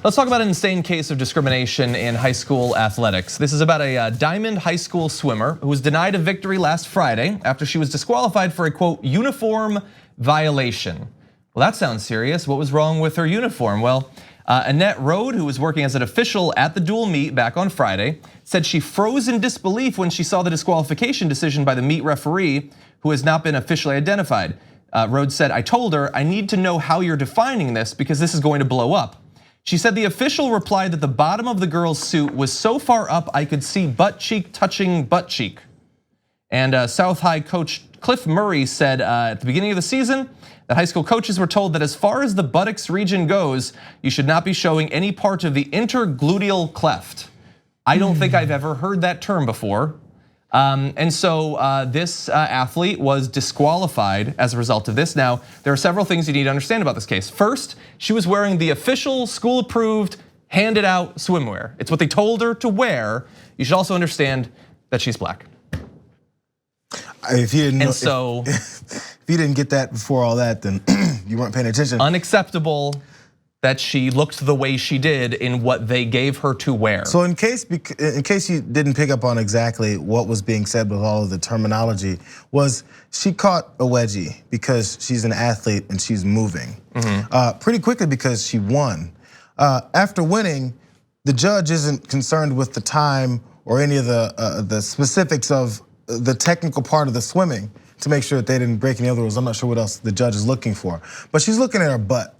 Let's talk about an insane case of discrimination in high school athletics. This is about a Dimond High School swimmer who was denied a victory last Friday after she was disqualified for a, quote, uniform violation. Well, that sounds serious. What was wrong with her uniform? Well, Annette Rode, who was working as an official at the dual meet back on Friday, said she froze in disbelief when she saw the disqualification decision by the meet referee, who has not been officially identified. Rode said, "I told her, I need to know how you're defining this because this is going to blow up." She said the official replied that the bottom of the girl's suit was so far up I could see butt cheek touching butt cheek. And South High coach Cliff Murray said at the beginning of the season that high school coaches were told that as far as the buttocks region goes, you should not be showing any part of the intergluteal cleft. I don't think I've ever heard that term before. And so this athlete was disqualified as a result of this. Now, there are several things you need to understand about this case. First, she was wearing the official school-approved, handed out swimwear. It's what they told her to wear. You should also understand that she's black. If you didn't get that before all that, then you weren't paying attention. Unacceptable that she looked the way she did in what they gave her to wear. So in case you didn't pick up on exactly what was being said with all of the terminology, was she caught a wedgie because she's an athlete and she's moving pretty quickly because she won. After winning, the judge isn't concerned with the time or any of the specifics of the technical part of the swimming to make sure that they didn't break any other rules. I'm not sure what else the judge is looking for, but she's looking at her butt.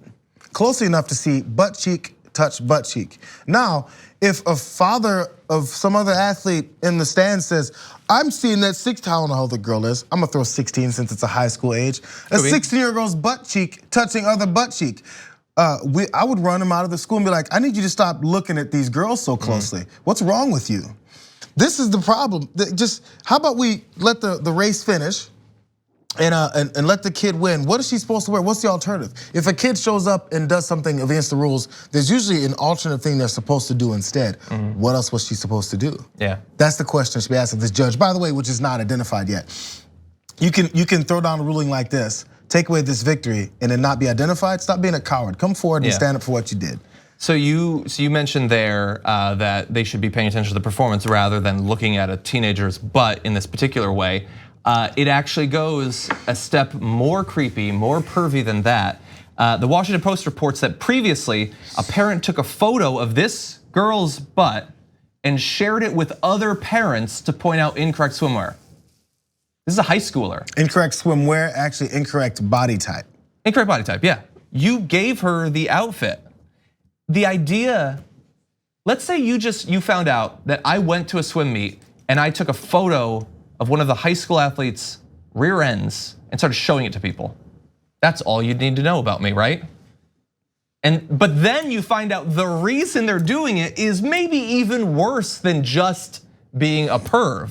Closely enough to see butt cheek touch butt cheek. Now, if a father of some other athlete in the stands says, "I'm seeing that 16, I don't know how old the girl is. I'm gonna throw 16 since it's a high school age. A 16-year-old girl's butt cheek touching other butt cheek." I would run him out of the school and be like, "I need you to stop looking at these girls so closely. What's wrong with you?" This is the problem. Just how about we let the race finish? And let the kid win. What is she supposed to wear? What's the alternative? If a kid shows up and does something against the rules, there's usually an alternate thing they're supposed to do instead. What else was she supposed to do? Yeah. That's the question should be asked of this judge, by the way, which is not identified yet. You can throw down a ruling like this, take away this victory, and then not be identified. Stop being a coward. Come forward and stand up for what you did. So you mentioned there that they should be paying attention to the performance rather than looking at a teenager's butt in this particular way. It actually goes a step more creepy, more pervy than that. The Washington Post reports that previously a parent took a photo of this girl's butt and shared it with other parents to point out incorrect swimwear. This is a high schooler. Incorrect swimwear, actually incorrect body type. Incorrect body type, yeah. You gave her the outfit. The idea, let's say you found out that I went to a swim meet and I took a photo of one of the high school athletes' rear ends and started showing it to people. That's all you'd need to know about me, right? But then you find out the reason they're doing it is maybe even worse than just being a perv.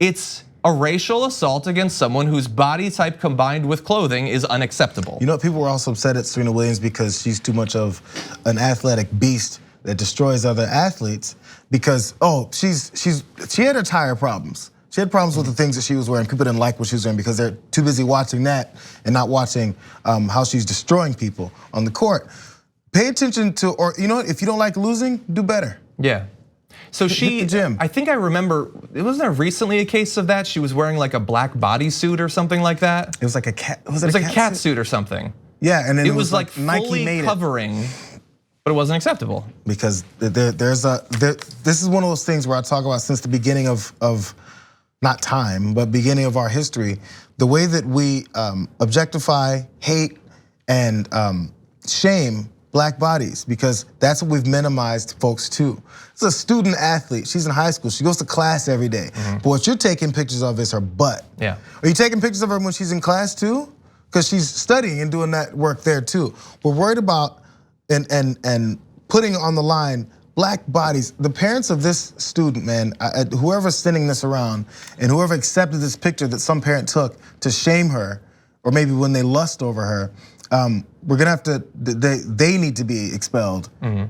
It's a racial assault against someone whose body type combined with clothing is unacceptable. You know, people were also upset at Serena Williams because she's too much of an athletic beast that destroys other athletes because, she had her tire problems. She had problems with the things that she was wearing. People didn't like what she was wearing because they're too busy watching that and not watching how she's destroying people on the court. Pay attention to, or you know what, if you don't like losing, do better. Yeah. So I think I remember, wasn't there recently a case of that? She was wearing like a black bodysuit or something like that. It was like a cat, it was like a cat suit or something. Yeah, and then it was like fully covering, but it wasn't acceptable. Because this is one of those things where I talk about since the beginning of not time, but beginning of our history, the way that we objectify, hate, and shame black bodies, because that's what we've minimized folks to. It's a student athlete, she's in high school, she goes to class every day. But what you're taking pictures of is her butt. Yeah. Are you taking pictures of her when she's in class too? Because she's studying and doing that work there too. We're worried about and putting on the line black bodies. The parents of this student, man, whoever's sending this around and whoever accepted this picture that some parent took to shame her, or maybe when they lust over her, we're gonna have to, they need to be expelled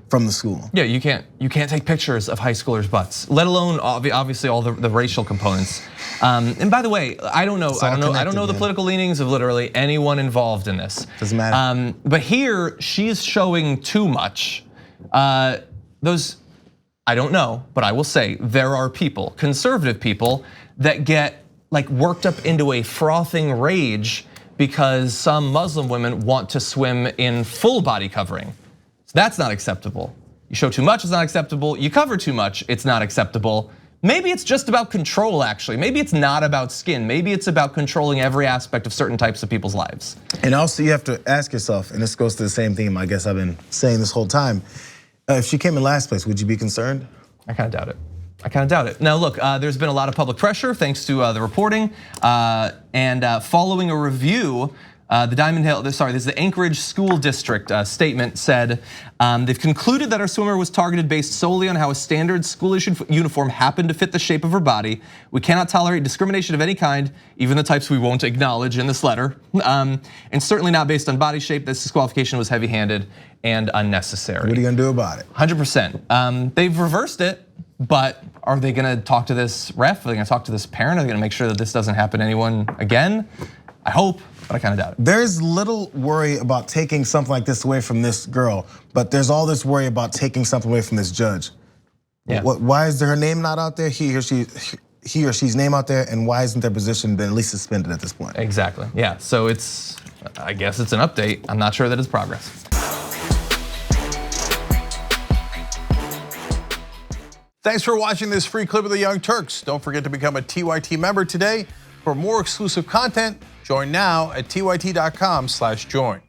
from the school. Yeah, you can't take pictures of high schoolers' butts, let alone obviously all the racial components. And by the way, I don't know the political leanings of literally anyone involved in this. Doesn't matter. But here, she's showing too much. Those, I don't know, but I will say there are people, conservative people, that get like worked up into a frothing rage because some Muslim women want to swim in full body covering. So that's not acceptable. You show too much, it's not acceptable. You cover too much, it's not acceptable. Maybe it's just about control, actually. Maybe it's not about skin. Maybe it's about controlling every aspect of certain types of people's lives. And also you have to ask yourself, and this goes to the same theme I guess I've been saying this whole time. If she came in last place, would you be concerned? I kind of doubt it. I kind of doubt it. Now look, there's been a lot of public pressure thanks to the reporting, and following a review, this is the Anchorage School District statement said, they've concluded that our swimmer was targeted based solely on how a standard school-issued uniform happened to fit the shape of her body. We cannot tolerate discrimination of any kind, even the types we won't acknowledge in this letter, and certainly not based on body shape. This disqualification was heavy-handed and unnecessary. What are you gonna do about it? 100%. They've reversed it, but are they gonna talk to this ref? Are they gonna talk to this parent? Are they gonna make sure that this doesn't happen to anyone again? I hope, but I kind of doubt it. There's little worry about taking something like this away from this girl, but there's all this worry about taking something away from this judge. Yeah. Why is her name not out there? He or she's name out there, and why isn't their position been at least suspended at this point? Exactly, yeah, so I guess it's an update. I'm not sure that it's progress. Thanks for watching this free clip of the Young Turks. Don't forget to become a TYT member today. For more exclusive content, join now at tyt.com/join.